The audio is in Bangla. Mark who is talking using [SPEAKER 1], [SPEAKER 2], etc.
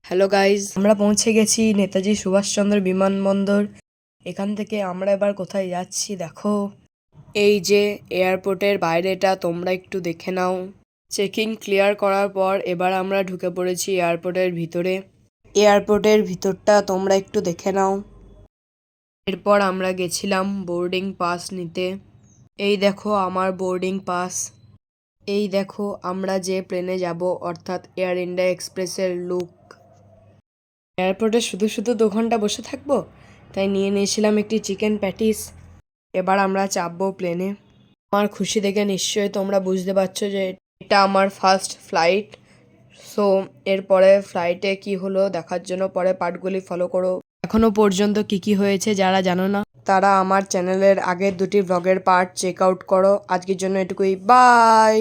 [SPEAKER 1] হ্যালো গাইজ, আমরা পৌঁছে গেছি নেতাজি সুভাষচন্দ্র বিমানবন্দর। এখান থেকে আমরা এবার কোথায় যাচ্ছি দেখো। এই যে এয়ারপোর্টের বাইরেটা তোমরা একটু দেখে নাও। চেকিং ক্লিয়ার করার পর এবার আমরা ঢুকে পড়েছি এয়ারপোর্টের ভিতরে। এয়ারপোর্টের ভিতরটা তোমরা একটু দেখে নাও। এরপর আমরা গেছিলাম বোর্ডিং পাস নিতে। এই দেখো আমার বোর্ডিং পাস। এই দেখো আমরা যে প্লেনে যাব, অর্থাৎ এয়ার ইন্ডিয়া এক্সপ্রেসের লুক। এয়ারপোর্টে শুধু শুধু 2 ঘন্টা বসে থাকবো, তাই নিয়ে নিয়েছিলাম একটি চিকেন প্যাটিস। এবার আমরা চাপবো প্লেনে। আমার খুশি দেখে নিশ্চয়ই তোমরা বুঝতে পারছো যে এটা আমার ফার্স্ট ফ্লাইট। সো এরপরে ফ্লাইটে কি হলো দেখার জন্য পরে পার্টগুলি ফলো করো। এখনো পর্যন্ত কি হয়েছে যারা জানো না, তারা আমার চ্যানেলের আগের 2টি ব্লগের পার্ট চেক আউট করো। আজকের জন্য এটুকুই, বাই।